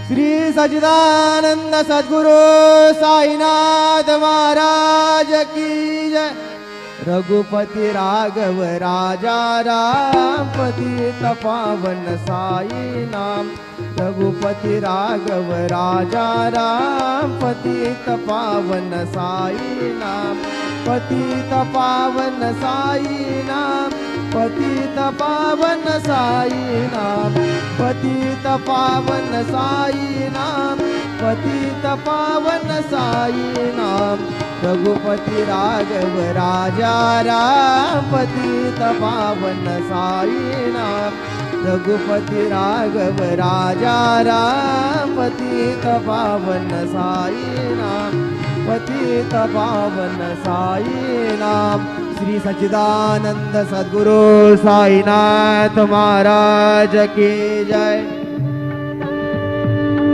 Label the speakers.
Speaker 1: श्री सच्चिदानंद सद्गुरु साईनाथ महाराज की जय। रघुपति राघव राजा राम पतित पावन साई नाम। रघुपति राघव राजा राम पतित पावन साई नाम। पतित पावन साई नाम। पतित पावन साई नाम। पतित पावन साई नाम। पतित पावन साई नाम। रघुपति राघव राजा राम पतित पावन साई नाम। रघुपति राघव राजा राम पतित पावन साई नाम। पतित पावन साई नाम। श्री सच्चिदानंद सद्गुरु साईनाथ महाराज की जय।